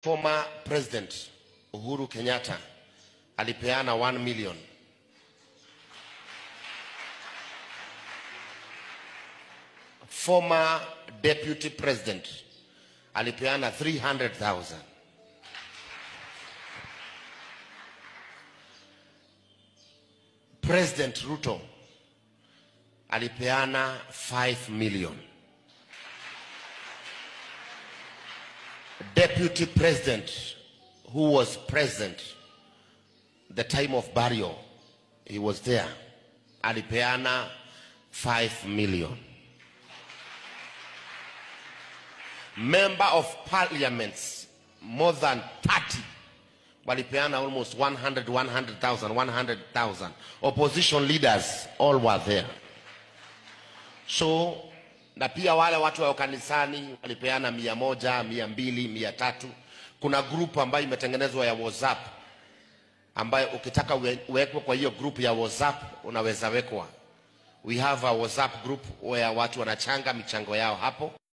Former President Uhuru Kenyatta alipeana 1 million. Former Deputy President alipeana 300,000. President Ruto alipeana 5 million. Deputy President who was present the time of burial, he was there, alipeana 5 million. Member of Parliaments, more than 30, walipeana almost 100,000. Opposition leaders all were there. So na pia wale watu wa kanisani walipeana 100, 200, 300. Kuna group ambayo imetengenezwa ya WhatsApp, ambayo ukitaka uwekwe kwa hiyo group ya WhatsApp unaweza wekwa. We have a WhatsApp group where watu wanachanga michango yao hapo.